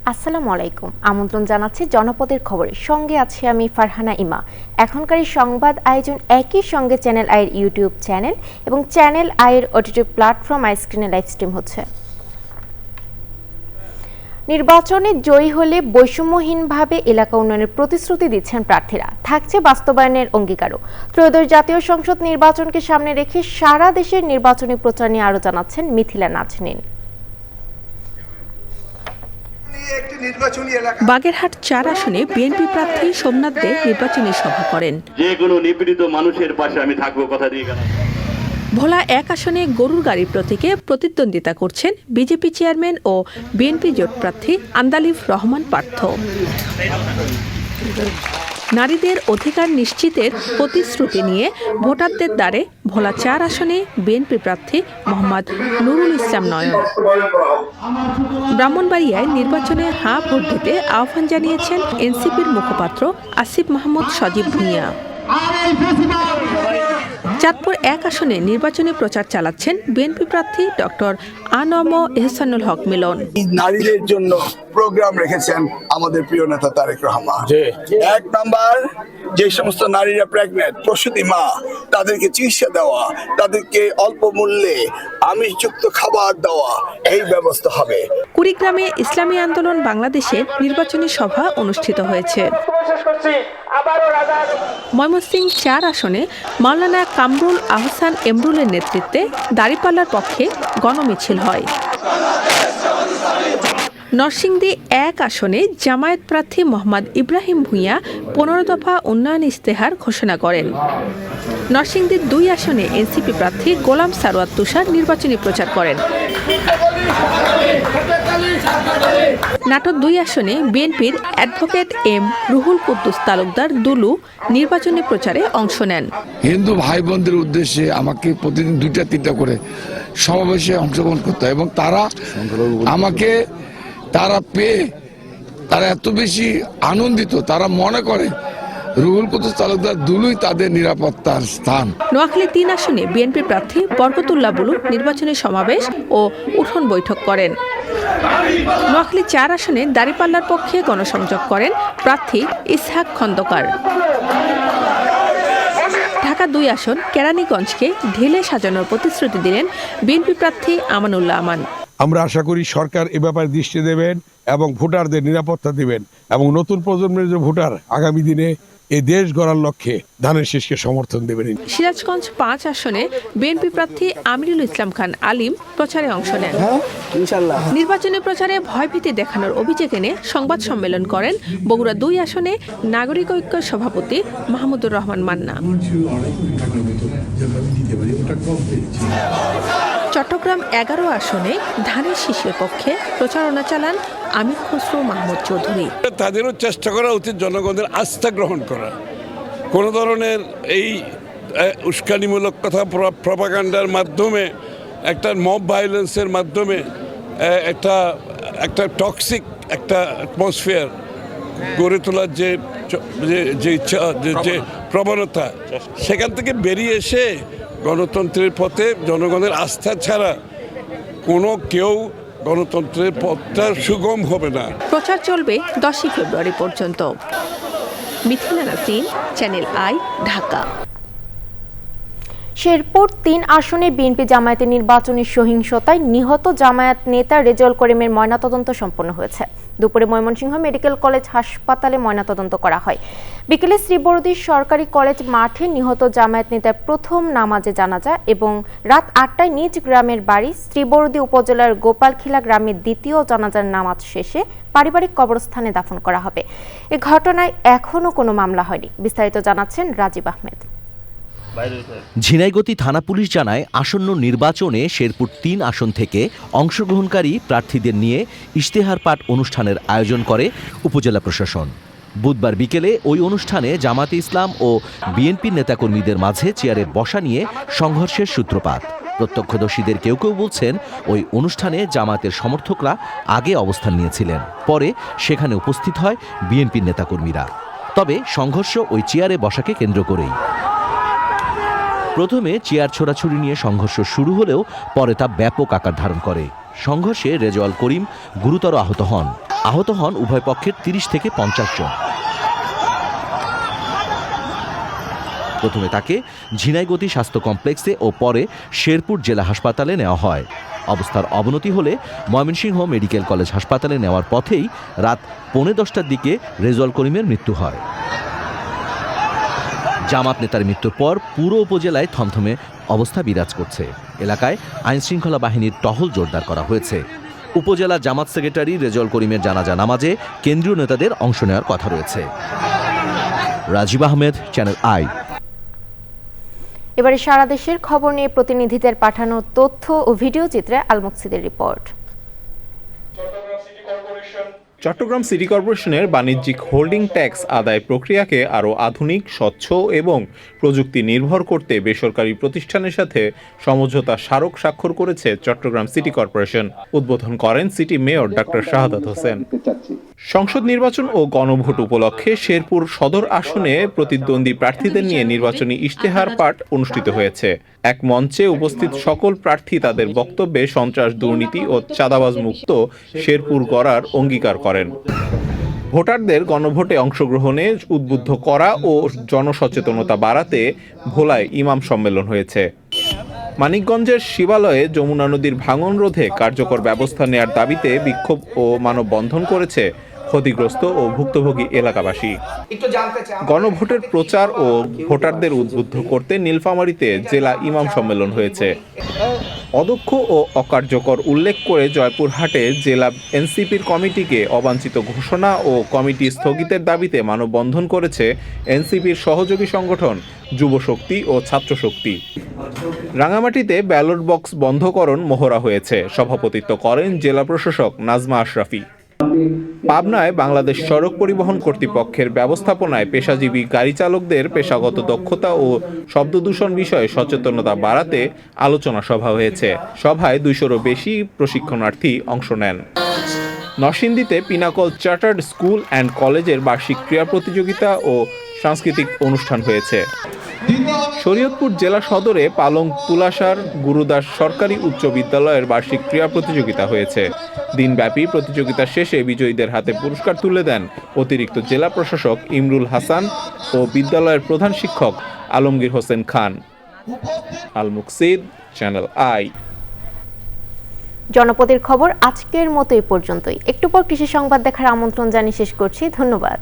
আসসালামু আলাইকুম। আমন্ত্রণ জানাচ্ছি জনপদের খবরে। সঙ্গে আছি আমি ফারহানা ইমা। এখনকার এই সংবাদ আয়োজন একই সঙ্গে চ্যানেল আইয়ের ইউটিউব চ্যানেল এবং চ্যানেল আইয়ের ওটিটি প্ল্যাটফর্ম আইস্ক্রিনে লাইভ স্ট্রিম হচ্ছে। নির্বাচনে জয়ী হলে বৈষম্যহীনভাবে এলাকা উন্নয়নের প্রতিশ্রুতি দিচ্ছেন প্রার্থীরা। থাকছে বাস্তবায়নের অঙ্গীকারও। ত্রয়োদশ জাতীয় সংসদ নির্বাচনকে সামনে রেখে সারা দেশের নির্বাচনী প্রচার নিয়ে আরও জানাচ্ছেন মিথিলা নাজনীন। বাগেরহাট ৪ আসনে বিএনপি প্রার্থী সোমনাথ দে নির্বাচনী সভা করেন। যে কোনো নিপীড়িত মানুষের পাশে আমি থাকবো কথা দিয়ে গেলাম। ভোলা ১ আসনে গরুর গাড়ি প্রতীকে প্রতিদ্বন্দ্বিতা করছেন বিজেপি চেয়ারম্যান ও বিএনপি জোট প্রার্থী আন্দালিফ রহমান পার্থ। নারীদের অধিকার নিশ্চিতের প্রতিশ্রুতি নিয়ে ভোটারদের দ্বারে ভোলা ৪ আসনে বিএনপি প্রার্থী মোহাম্মদ নুরুল ইসলাম নয়ন। ব্রাহ্মণবাড়িয়ায় নির্বাচনে হাঁ ভোট দিতে আহ্বান জানিয়েছেন এনসিপির মুখপাত্র আসিফ মাহমুদ সজীব ভুঁইয়া। চাঁদপুর ১ আসনে নির্বাচনী প্রচার চালাচ্ছেন বিএনপি প্রার্থী ডক্টর আনম এহসানুল হক মিলন। নারীদের জন্য প্রোগ্রাম রেখেছেন আমাদের প্রিয় নেতা তারেক রহমান। ১ নাম্বার, যে সমস্ত নারীরা প্রেগনেন্ট, প্রসূতি মা, তাদেরকে চিকিৎসা দেওয়া, তাদেরকে অল্প মূল্যে আমিষযুক্ত খাবার দেওয়া, এই ব্যবস্থা হবে। কুড়িগ্রামে ইসলামী আন্দোলন বাংলাদেশের নির্বাচনী সভা অনুষ্ঠিত হয়েছে। ময়মনসিংহ ৪ আসনে মাওলানা কামরুল আহসান এমরুলের নেতৃত্বে দাঁড়িপাল্লার পক্ষে গণমিছিল হয়। নরসিংদী ১ আসনে জামায়াত প্রার্থী মোহাম্মদ ইব্রাহিম ভুঁইয়া ১৫ দফা উন্নয়ন ইশতেহার ঘোষণা করেন। নরসিংদীর ২ আসনে এনসিপি প্রার্থী গোলাম সারোয়ার তুষার নির্বাচনী প্রচার করেন। নাটোর ২ আসনে বিএনপির অ্যাডভোকেট এম রুহুল কুদ্দুস তালুকদার দুলু নির্বাচনী প্রচারে অংশ নেন। হিন্দু ভাই বোনদের উদ্দেশ্যে আমাকে প্রতিদিন ২টা-৩টা করে সমাবেশে অংশগ্রহণ করতে হয় এবং তারা আমাকে পেয়ে তারা এত বেশি আনন্দিত, তারা মনে করে রুহুল কুদ্দুস তালুকদার দুলুই তাদের নিরাপত্তার স্থান। নোয়াখালী ৩ আসনে বিএনপি প্রার্থী বরকতুল্লাহ বুলু নির্বাচনী সমাবেশ ও উঠোন বৈঠক করেন। নোয়াখালী ৪ আসনে দাঁড়িপাল্লার পক্ষে গণসংযোগ করেন প্রার্থী ইসহাক খন্দকার। ঢাকা ২ আসন কেরানীগঞ্জকে ঢেলে সাজানোর প্রতিশ্রুতি দিলেন বিএনপি প্রার্থী আমানুল্লাহ আমান। আমরা আশা করি সরকার এ ব্যাপারে দৃষ্টি দেবেন এবং ভোটারদের নিরাপত্তা দিবেন এবং নতুন প্রজন্মের যে ভোটার আগামী দিনে এই দেশ গড়ার লক্ষ্যে ধানের শীষকে সমর্থন দেবেন। সিরাজগঞ্জ ৫ আসনে বিএনপি প্রার্থী আমিরুল ইসলাম খান আলিম প্রচারে অংশ নেন। নির্বাচনী প্রচারে ভয়ভীতি দেখানোর অভিযোগ এনে সংবাদ সম্মেলন করেন বগুড়া ২ আসনে নাগরিক ঐক্য সভাপতি মাহমুদুর রহমান মান্না। চট্টগ্রাম ১১ আসনে ধানের শীষের পক্ষে প্রচারণা চালান আমির খসরু মাহমুদ চৌধুরী। তাদেরও চেষ্টা করা উচিত জনগণের আস্থা গ্রহণ করা, কোনো ধরনের এই উস্কানিমূলক কথা প্রপাগান্ডার মাধ্যমে, একটা মব ভায়োলেন্সের মাধ্যমে একটা টক্সিক একটা অ্যাটমসফিয়ার গড়ে তোলার যে প্রবণতা, সেখান থেকে বেরিয়ে এসে গণতন্ত্রের পথে জনগণের আস্থা ছাড়া কেউ গণতন্ত্রের পথটা সুগম হবে না। প্রচার চলবে ১০ই ফেব্রুয়ারি পর্যন্ত। Mithila Nazneen, channel I, Dhaka. শেরপুর ৩ আসনে বিএনপি জামায়াতের নির্বাচনী সহিংসতায় নিহত জামায়াত নেতা রেজাউল করিমের ময়নাতদন্ত সম্পন্ন হয়েছে। দুপুরে ময়মনসিংহ মেডিকেল কলেজ হাসপাতালে ময়নাতদন্ত করা হয়। বিকেলে শ্রীবরদী সরকারি কলেজ মাঠে নিহত জামায়াত নেতার প্রথম নামাজে জানাজা এবং রাত ৮টায় নিজ গ্রামের বাড়ি শ্রীবরদী উপজেলার গোপালখিলা গ্রামের দ্বিতীয় জানাজার নামাজ শেষে পারিবারিক কবরস্থানে দাফন করা হবে। এ ঘটনায় এখনও কোনো মামলা হয়নি। বিস্তারিত জানাচ্ছেন রাজীব আহমেদ। ঝিনাইগতি থানা পুলিশ জানায়, আসন্ন নির্বাচনে শেরপুর ৩ আসন থেকে অংশগ্রহণকারী প্রার্থীদের নিয়ে ইশতেহার পাঠ অনুষ্ঠানের আয়োজন করে উপজেলা প্রশাসন। বুধবার বিকেলে ওই অনুষ্ঠানে জামাতে ইসলাম ও বিএনপি নেতাকর্মীদের মাঝে চেয়ারে বসা নিয়ে সংঘর্ষের সূত্রপাত। প্রত্যক্ষদর্শীদের কেউ কেউ বলছেন, ওই অনুষ্ঠানে জামাতের সমর্থকরা আগে অবস্থান নিয়েছিলেন, পরে সেখানে উপস্থিত হয় বিএনপির নেতাকর্মীরা। তবে সংঘর্ষ ওই চেয়ারে বসাকে কেন্দ্র করেই। প্রথমে চেয়ার ছোড়াছুড়ি নিয়ে সংঘর্ষ শুরু হলেও পরে তা ব্যাপক আকার ধারণ করে। সংঘর্ষে রেজাউল করিম গুরুতর আহত হন। আহত হন উভয় পক্ষের 30 থেকে 50 জন। প্রথমে তাকে ঝিনাইগতি স্বাস্থ্য কমপ্লেক্সে ও পরে শেরপুর জেলা হাসপাতালে নেওয়া হয়। অবস্থার অবনতি হলে ময়মনসিংহ মেডিকেল কলেজ হাসপাতালে নেওয়ার পথেই রাত 10:45টার দিকে রেজওয়াল করিমের মৃত্যু হয়। জামাত নেতার মৃত্যুর পর পুরো উপজেলায় থমথমে অবস্থা বিরাজ করছে। এলাকায় আইনশৃঙ্খলা বাহিনীর টহল জোরদার করা হয়েছে। উপজেলা জামাত সেক্রেটারি রেজওয়াল করিমের জানাজা নামাজে কেন্দ্রীয় নেতাদের অংশ নেওয়ার কথা রয়েছে। Rajib Ahmed, Channel i. এবারে সারা দেশের খবর নিয়ে প্রতিনিধিদের পাঠানো তথ্য ও ভিডিও চিত্রে আলমুকসিদের রিপোর্ট। চট্টগ্রাম সিটি কর্পোরেশনের বাণিজ্যিক হোল্ডিং ট্যাক্স আদায় প্রক্রিয়াকে আরও আধুনিক, স্বচ্ছ এবং প্রযুক্তি নির্ভর করতে বেসরকারি প্রতিষ্ঠানের সাথে সমঝোতা স্মারক স্বাক্ষর করেছে চট্টগ্রাম সিটি কর্পোরেশন। উদ্বোধন করেন city mayor doctor Shahadat Hossain. সংসদ নির্বাচন ও গণভোট উপলক্ষে শেরপুর সদর আসনে প্রতিদ্বন্দ্বী প্রার্থীদের নিয়ে নির্বাচনী ইশতেহার পাঠ অনুষ্ঠিত হয়েছে। এক মঞ্চে উপস্থিত সকল প্রার্থী তাদের বক্তব্যে সন্ত্রাস, দুর্নীতি ও চাঁদাবাজ মুক্ত শেরপুর গড়ার অঙ্গীকার করেন। ভোটারদের গণভোটে অংশগ্রহণে উদ্বুদ্ধ করা ও জনসচেতনতা বাড়াতে ভোলায় ইমাম সম্মেলন হয়েছে। মানিকগঞ্জের শিবালয়ে যমুনা নদীর ভাঙন রোধে কার্যকর ব্যবস্থা নেয়ার দাবিতে বিক্ষোভ ও মানববন্ধন করেছে ক্ষতিগ্রস্ত ও ভুক্তভোগী এলাকাবাসী। গণভোটের প্রচার ও ভোটারদের উদ্বুদ্ধ করতে নীলফামারীতে জেলা ইমাম সম্মেলন হয়েছে। অদক্ষ ও অকার্যকর উল্লেখ করে জয়পুরহাটে জেলা এনসিপির কমিটিকে অবাঞ্ছিত ঘোষণা ও কমিটি স্থগিতের দাবিতে মানববন্ধন করেছে এনসিপির সহযোগী সংগঠন যুবশক্তি ও ছাত্রশক্তি। রাঙামাটিতে ব্যালট বক্স বন্ধকরণ মহড়া হয়েছে। সভাপতিত্ব করেন জেলা প্রশাসক নাজমা আশরাফি। পাবনায় বাংলাদেশ সড়ক পরিবহন কর্তৃপক্ষের ব্যবস্থাপনায় পেশাজীবী গাড়ি চালকদের পেশাগত দক্ষতা ও শব্দদূষণ বিষয়ে সচেতনতা বাড়াতে আলোচনা সভা হয়েছে। সভায় 200-রও বেশি প্রশিক্ষণার্থী অংশ নেন। নরসিংদীতে পিনাকল চার্টার্ড স্কুল অ্যান্ড কলেজের বার্ষিক ক্রীড়া প্রতিযোগিতা ও সাংস্কৃতিক অনুষ্ঠান হয়েছে। শরীয়তপুর জেলা সদরে পালং তুলাসার গুরুদাস সরকারি উচ্চ বিদ্যালয়ের বার্ষিক ক্রীড়া প্রতিযোগিতা হয়েছে। দিনব্যাপী প্রতিযোগিতা শেষে বিজয়ীদের হাতে পুরস্কার তুলে দেন অতিরিক্ত জেলা প্রশাসক ইমরুল হাসান ও বিদ্যালয়ের প্রধান শিক্ষক আলমগীর হোসেন খান। আল মুকসিদ, চ্যানেল আই। জনপদের খবর আজকের মতো এই পর্যন্তই। একটু পর কৃষি সংবাদ দেখার আমন্ত্রণ জানিয়ে শেষ করছি। ধন্যবাদ।